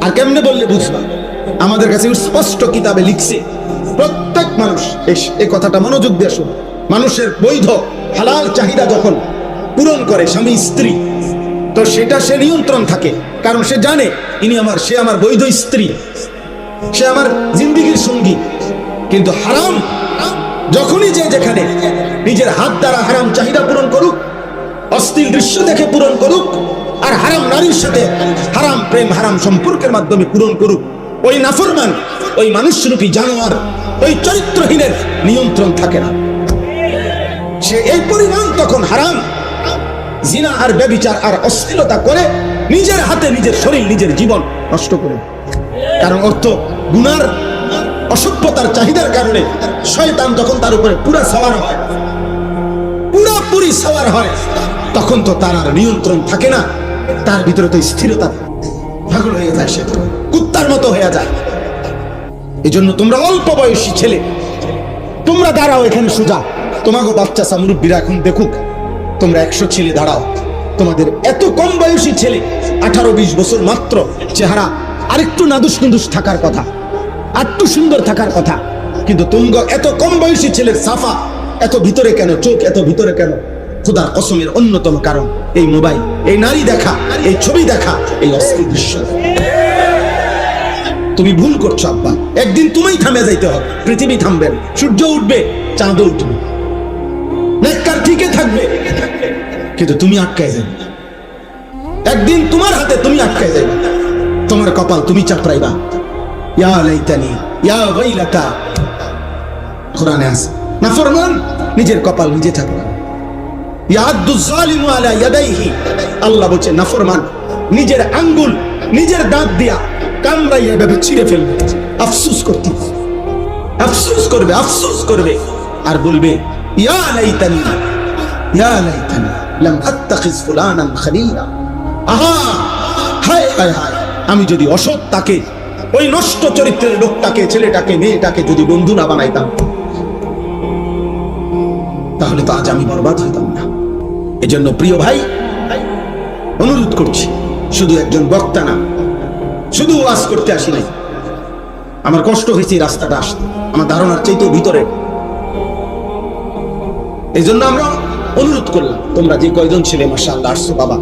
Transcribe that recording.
আর কেমনে বললে বুঝবা? আমাদের কাছে স্পষ্ট কিতাবে লিখছে, প্রত্যেক মানুষ এই কথাটা মনোযোগ দিয়ে শুন, মানুষের বৈধ হালাল চাহিদা যখন পূরণ করে স্বামী স্ত্রী, তো সেটা সে নিয়ন্ত্রণ থাকে, কারণ সে জানে সে আমার বৈধ স্ত্রী, সে আমার জিন্দেগীর সঙ্গী। কিন্তু হারাম যখনই যে যেখানে নিজের হাত দ্বারা হারাম চাহিদা পূরণ করুক, অশ্লীল দৃশ্য দেখে পূরণ করুক, আর হারাম নারীর সাথে হারাম প্রেম হারাম সম্পর্কের মাধ্যমে পূরণ করুক, ওই নাফরমান, ওই মানুষরূপী জানোয়ার, ওই চরিত্রহীনের নিয়ন্ত্রণ থাকে না। সে এই পরিমাণ তখন হারাম, জিনা আর ব্যভিচার আর অশ্লীলতা করে নিজের হাতে নিজের শরীর নিজের জীবন নষ্ট করে। কারণ অর্থ গুনার অসভ্যতার চাহিদার কারণে শয়তান যখন তার উপরে পুরা সওয়ার হয়, পুরাপুরি সওয়ার হয়, তখন তো তার আর নিয়ন্ত্রণ থাকে না, তার ভিতরে তো স্থিরতা, পাগল হয়ে যায়, সে কুত্তার মতো হয়ে যায়। এই জন্য তোমরা অল্প বয়সী ছেলে, তোমরা দাঁড়াও এখানে সোজা, তোমাকে বাচ্চা মুরব্বীরা এখন দেখুক, তোমরা 100 ছেলে দাঁড়াও, তোমাদের এত কম বয়সী ছেলে 18-20 বছর মাত্র, চেহারা আরেকটু নাদুস নুদুস থাকার কথা, আরেকটু সুন্দর থাকার কথা, কিন্তু তোমরা এত কম বয়সী ছেলের সাফা এত ভিতরে কেন, চোখ এত ভিতরে কেন? খোদার কসমের অন্যতম কারণ এই মোবাইল, এই নারী দেখা, এই ছবি দেখা, এই অশ্লীল দৃশ্য। তুমি ভুল করছো আব্বা, একদিন তুমি থামে যাইতে হবে, পৃথিবী থামবে, সূর্য উঠবে, চাঁদ উঠবে, নেককার ঠিকই থাকবে, কিন্তু তুমি আটকায় যাবে, একদিন তোমার হাতে তুমি আটকায় যাবে, তোমার কপাল তুমি চাপড়াইবা। ইয়া লাইতানি ইয়া ওয়াইলাতা, কোরআনে আছে, নাফরমান নিজের কপাল নিজে চাপড়ায়। ইয়াদু যালিমু আলা ইয়াদাইহি, আল্লাহ বলছে নাফরমান নিজের আঙ্গুল নিজের দাঁত দিয়া কামড়াইয়া এভাবে ছিঁড়ে ফেলবে, আফসোস করতে, আফসোস করবে, আফসোস করবে, আর বলবে ইয়া লাইতানি লাম আত্তাখিজ ফুলানান খলিলা, আহা হায় হায় হায়, আমি যদি অসৎ তাকে, ওই নষ্ট চরিত্রের লোকটাকে, ছেলেটাকে, মেয়েটাকে যদি বন্ধু না বানাইতাম, তাহলে তো আজ আমি বরবাদ হইতাম না। এজন্য প্রিয় ভাই, অনুরোধ করছি, শুধু একজন বক্তা না, শুধু ওয়াজ করতে আসি নাই, আমার কষ্ট হয়েছে রাস্তাটা আসতে, আমার ধারণার চাইতেও ভিতরে। এই জন্য আমরা অনুরোধ করলাম, তোমরা যে কয়জন ছেলে মাশাআল্লাহ আসছো বাবা,